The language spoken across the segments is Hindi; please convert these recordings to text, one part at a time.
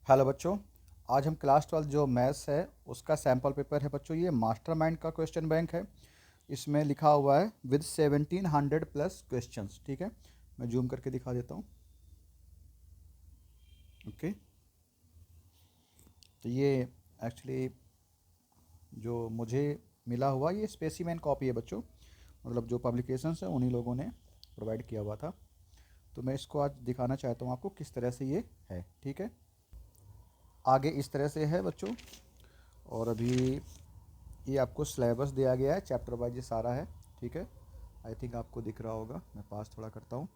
हेलो बच्चों। आज हम क्लास 12 जो मैथ्स है उसका सैम्पल पेपर है बच्चों। ये मास्टरमाइंड का क्वेश्चन बैंक है। इसमें लिखा हुआ है विद 1700 प्लस क्वेश्चंस। ठीक है, मैं जूम करके दिखा देता हूँ। ओके, तो ये एक्चुअली जो मुझे मिला हुआ ये स्पेसिमेन कॉपी है बच्चों। मतलब जो पब्लिकेशंस है उन्हीं लोगों ने प्रोवाइड किया हुआ था। तो मैं इसको आज दिखाना चाहता हूँ आपको किस तरह से ये है। ठीक है, आगे इस तरह से है बच्चों। और अभी ये आपको सिलेबस दिया गया है, चैप्टर वाइज ये सारा है। ठीक है, आई थिंक आपको दिख रहा होगा। मैं पास थोड़ा करता हूँ।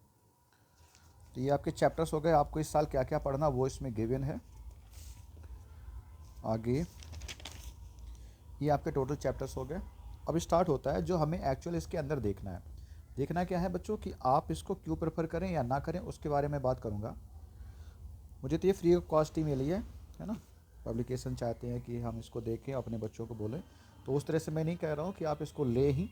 तो ये आपके चैप्टर्स हो गए। आपको इस साल क्या क्या पढ़ना वो इसमें गिवन है। आगे ये आपके टोटल चैप्टर्स हो गए। अब स्टार्ट होता है जो हमें एक्चुअल इसके अंदर देखना है। देखना क्या है बच्चों कि आप इसको क्यों प्रेफर करें या ना करें, उसके बारे में बात करूँगा। मुझे तो ये फ्री ऑफ कॉस्ट ही मिली है ना। पब्लिकेशन चाहते हैं कि हम इसको देखें, अपने बच्चों को बोलें। तो उस तरह से मैं नहीं कह रहा हूँ कि आप इसको ले ही।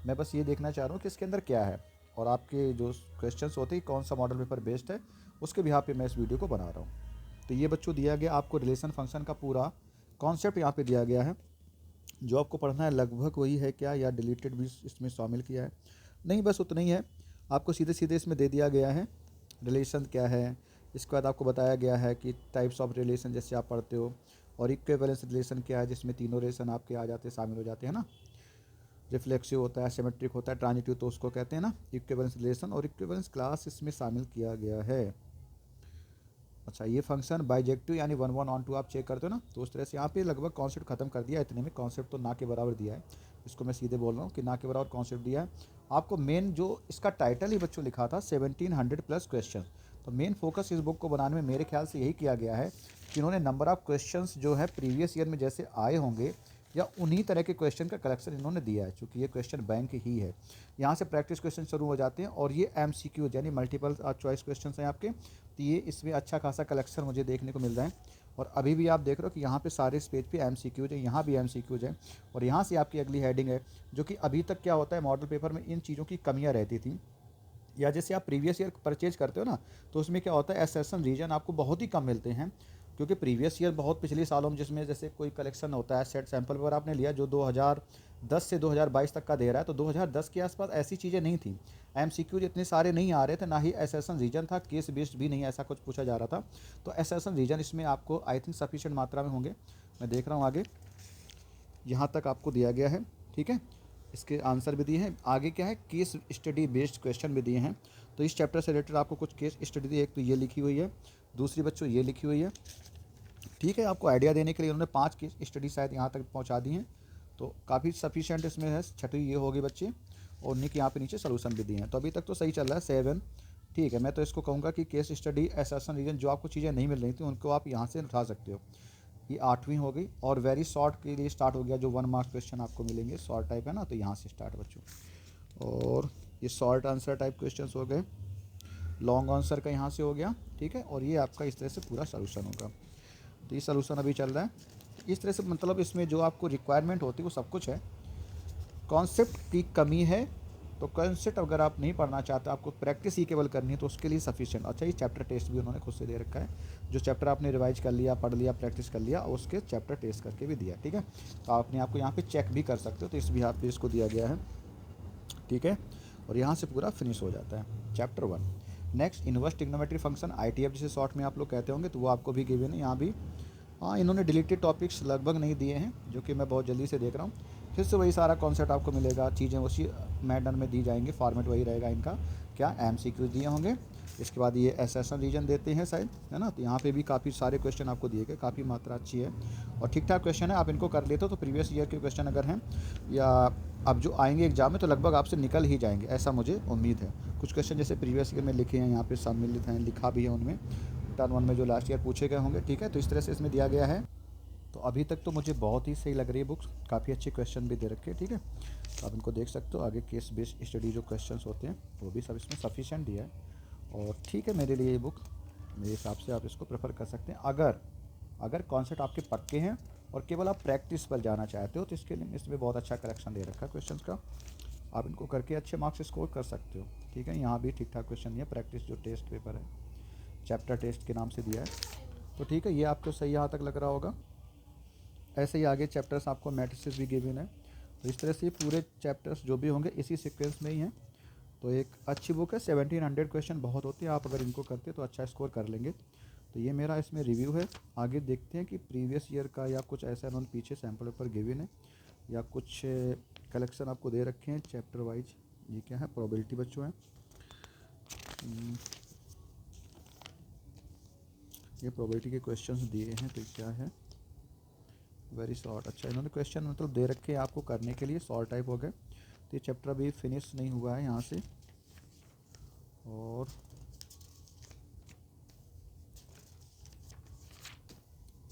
मैं बस ये देखना चाह रहा हूँ कि इसके अंदर क्या है, और आपके जो क्वेश्चंस होते हैं कौन सा मॉडल पेपर बेस्ड है, उसके बिहार पे मैं इस वीडियो को बना रहा हूँ। तो ये बच्चों दिया गया आपको रिलेशन फंक्शन का पूरा कॉन्सेप्ट यहाँ पे दिया गया है। जो आपको पढ़ना है लगभग वही है क्या, या डिलीटेड भी इसमें शामिल किया है? नहीं, बस उतना ही है। आपको सीधे सीधे इसमें दे दिया गया है रिलेशन क्या है। इसके बाद आपको बताया गया है कि टाइप्स ऑफ रिलेशन जैसे आप पढ़ते हो, और इक्विवेलेंस रिलेशन क्या है जिसमें तीनों रिलेशन आपके आ जाते हैं, शामिल हो जाते हैं ना। रिफ्लेक्सिव होता है, सिमेट्रिक होता है, ट्रांजिटिव, तो उसको कहते हैं ना इक्विवेलेंस रिलेशन, और इक्विवेलेंस क्लास इसमें शामिल किया गया है। अच्छा, ये फंक्शन बाइजेक्टिव यानी वन वन ऑन टू आप चेक करते हो ना, तो उस तरह से यहाँ पे लगभग कॉन्सेप्ट खत्म कर दिया है। इतने में कॉन्सेप्ट तो ना के बराबर दिया है। इसको मैं सीधे बोल रहा हूँ कि ना के बराबर कॉन्सेप्ट दिया है आपको। मेन जो इसका टाइटल ही बच्चों लिखा था 1700 प्लस क्वेश्चन। तो मेन फोकस इस बुक को बनाने में मेरे ख्याल से यही किया गया है कि इन्होंने नंबर ऑफ क्वेश्चंस जो है प्रीवियस ईयर में जैसे आए होंगे या उन्हीं तरह के क्वेश्चन का कलेक्शन इन्होंने दिया है, क्योंकि ये क्वेश्चन बैंक ही है। यहाँ से प्रैक्टिस क्वेश्चन शुरू हो जाते हैं, और ये MCQ यानी मल्टीपल चॉइस क्वेश्चन हैं आपके। तो ये इसमें अच्छा खासा कलेक्शन मुझे देखने को मिल रहा है। और अभी भी आप देख रहे हो कि यहाँ पे सारे इस पेज पे MCQs है, यहाँ भी MCQs है, और यहाँ से आपकी अगली हेडिंग है। जो कि अभी तक क्या होता है मॉडल पेपर में इन चीज़ों की कमियाँ रहती थी। या जैसे आप प्रीवियस ईयर परचेज करते हो ना, तो उसमें क्या होता है एसेसन रीजन आपको बहुत ही कम मिलते हैं। क्योंकि प्रीवियस ईयर बहुत पिछले सालों में जिसमें जैसे कोई कलेक्शन होता है, सेट सैंपल पेपर आपने लिया जो 2010 से 2022 तक का दे रहा है, तो 2010 के आसपास ऐसी चीज़ें नहीं थी। MCQ इतने सारे नहीं आ रहे थे, ना ही एसेसन रीजन था, केस बेस्ड भी नहीं ऐसा कुछ पूछा जा रहा था। तो एसेसन रीजन इसमें आपको आई थिंक सफिशिएंट मात्रा में होंगे। मैं देख रहा हूँ आगे यहाँ तक आपको दिया गया है। ठीक है, इसके आंसर भी दिए हैं। आगे क्या है, केस स्टडी बेस्ड क्वेश्चन भी दिए हैं। तो इस चैप्टर से रिलेटेड आपको कुछ केस स्टडी दी, एक तो ये लिखी हुई है, दूसरी बच्चों ये लिखी हुई है। ठीक है, आपको आइडिया देने के लिए उन्होंने 5 केस स्टडी शायद यहाँ तक पहुँचा दी हैं। तो काफ़ी सफिशिएंट इसमें है। छठी ये होगी बच्चे, और उन्हीं के यहाँ पे नीचे सोल्यूशन भी दिए हैं। तो अभी तक तो सही चल रहा है 7। ठीक है, मैं तो इसको कहूँगा कि केस स्टडी एसेसन रीजन जो आपको चीज़ें नहीं मिल रही थी उनको आप यहाँ से उठा सकते हो। ये 8वीं हो गई। और वेरी शॉर्ट के लिए स्टार्ट हो गया, जो 1 मार्क्स क्वेश्चन आपको मिलेंगे शॉर्ट टाइप है ना, तो यहाँ से स्टार्ट बच्चों। और ये शॉर्ट आंसर टाइप क्वेश्चंस हो गए। लॉन्ग आंसर का यहाँ से हो गया। ठीक है, और ये आपका इस तरह से पूरा सोल्यूशन होगा। तो ये सोल्यूशन अभी चल रहा है। इस तरह से मतलब इसमें जो आपको रिक्वायरमेंट होती है वो सब कुछ है। कॉन्सेप्ट की कमी है, तो कॉन्सेप्ट अगर आप नहीं पढ़ना चाहते, आपको प्रैक्टिस ही केवल करनी है, तो उसके लिए सफिशिएंट। अच्छा, ये चैप्टर टेस्ट भी उन्होंने खुद से दे रखा है। जो चैप्टर आपने रिवाइज कर लिया, पढ़ लिया, प्रैक्टिस कर लिया, उसके चैप्टर टेस्ट करके भी दिया। ठीक है, तो आपने आपको यहाँ पे चेक भी कर सकते हो, तो इस भी यहाँ पे इसको दिया गया है। ठीक है, और यहाँ से पूरा फिनिश हो जाता है chapter 1। Next inverse trigonometry function ITF जिसे शॉर्ट में आप लोग कहते होंगे, तो वो आपको भी गिवन है यहाँ भी। हाँ, इन्होंने डिलीटेड टॉपिक्स लगभग नहीं दिए हैं, जो कि मैं बहुत जल्दी से देख रहा हूँ। फिर से वही सारा कॉन्सेप्ट आपको मिलेगा, चीज़ें उसी मैनर में दी जाएंगी, फॉर्मेट वही रहेगा इनका। क्या MCQ दिए होंगे, इसके बाद ये एसेसन रीजन देते हैं शायद, है ना। तो यहाँ पे भी काफ़ी सारे क्वेश्चन आपको दिए गए, काफ़ी मात्रा अच्छी है और ठीक ठाक क्वेश्चन है। आप इनको कर लेते हो तो प्रीवियस ईयर के क्वेश्चन अगर हैं या अब जो आएंगे एग्जाम में, तो लगभग आपसे निकल ही जाएंगे, ऐसा मुझे उम्मीद है। कुछ क्वेश्चन जैसे प्रीवियस ईयर में लिखे हैं यहाँ पे सम्मिलित हैं, लिखा भी है उनमें, टर्न 1 में जो लास्ट ईयर पूछे गए होंगे। ठीक है, तो इस तरह से इसमें दिया गया है। तो अभी तक तो मुझे बहुत ही सही लग रही है बुक्स, काफ़ी अच्छे क्वेश्चन भी दे रखे हैं। ठीक है, तो आप इनको देख सकते हो। आगे केस बेस्ड स्टडी जो क्वेश्चंस होते हैं वो भी सब इसमें सफिशिएंट दिया है। और ठीक है, मेरे लिए ये बुक मेरे हिसाब से आप इसको प्रेफर कर सकते हैं। अगर अगर कॉन्सेप्ट आपके पक्के हैं और केवल आप प्रैक्टिस पर जाना चाहते हो, तो इसके लिए इसमें बहुत अच्छा कलेक्शन दे रखा है क्वेश्चंस का। आप इनको करके अच्छे मार्क्स स्कोर कर सकते हो। ठीक है, यहाँ भी ठीक ठाक क्वेश्चन दिया। प्रैक्टिस जो टेस्ट पेपर है, चैप्टर टेस्ट के नाम से दिया है। तो ठीक है, ये आपको सही यहाँ तक लग रहा होगा। ऐसे ही आगे चैप्टर्स आपको मैट्रिसेस भी गिवन है। तो इस तरह से पूरे चैप्टर्स जो भी होंगे इसी सीक्वेंस में ही हैं। तो एक अच्छी बुक है, 1700 क्वेश्चन बहुत होते हैं, आप अगर इनको करते तो अच्छा स्कोर कर लेंगे। तो ये मेरा इसमें रिव्यू है। आगे देखते हैं कि प्रीवियस ईयर का या कुछ ऐसा इन्होंने पीछे सैम्पल पेपर गिवन है या कुछ कलेक्शन आपको दे रखे हैं चैप्टर वाइज। ये क्या है, प्रोबेबिलिटी बच्चों है। ये प्रोबेबिलिटी के क्वेश्चंस दिए हैं, तो क्या है, वेरी शॉर्ट। अच्छा, इन्होंने क्वेश्चन मतलब दे रखे हैं आपको करने के लिए, शॉर्ट टाइप हो गए। तो ये चैप्टर अभी फिनिश नहीं हुआ है यहाँ से, और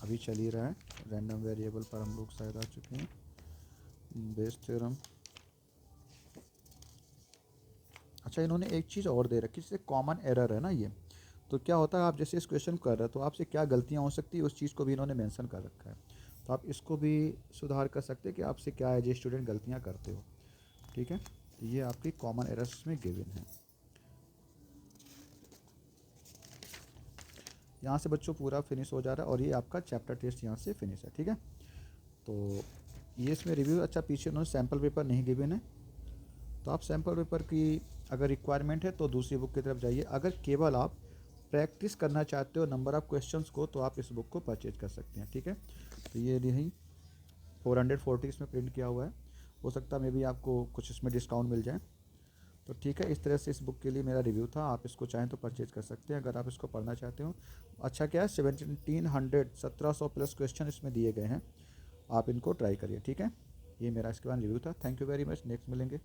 अभी चल ही रहा है। रैंडम वेरिएबल पर हम लोग शायद आ चुके हैं, बेस थ्योरम। अच्छा, इन्होंने एक चीज़ और दे रखी, जैसे कॉमन एरर है ना ये। तो क्या होता है, आप जैसे इस क्वेश्चन कर रहे हो तो आपसे क्या गलतियाँ हो सकती है, उस चीज़ को भी इन्होंने मेंशन कर रखा है। तो आप इसको भी सुधार कर सकते हैं कि आपसे क्या एज ए स्टूडेंट गलतियाँ करते हो। ठीक है, तो ये आपकी कॉमन एरर्स में गिवन है। यहाँ से बच्चों पूरा फिनिश हो जा रहा है, और ये आपका चैप्टर टेस्ट यहाँ से फिनिश है। ठीक है, तो ये इसमें रिव्यू। अच्छा, पीछे उन्होंने सैम्पल पेपर नहीं गिवन है, तो आप सैम्पल पेपर की अगर रिक्वायरमेंट है तो दूसरी बुक की तरफ जाइए। अगर केवल आप प्रैक्टिस करना चाहते हो नंबर ऑफ़ क्वेश्चंस को, तो आप इस बुक को परचेज कर सकते हैं। ठीक है, तो ये नहीं 440 इसमें प्रिंट किया हुआ है। हो सकता है मे बी आपको कुछ इसमें डिस्काउंट मिल जाए। तो ठीक है, इस तरह से इस बुक के लिए मेरा रिव्यू था। आप इसको चाहें तो परचेज कर सकते हैं अगर आप इसको पढ़ना चाहते हो। अच्छा क्या है, 1700 प्लस क्वेश्चन इसमें दिए गए हैं, आप इनको ट्राई करिए। ठीक है, ये मेरा इसके बाद रिव्यू था। Thank you very much, next मिलेंगे।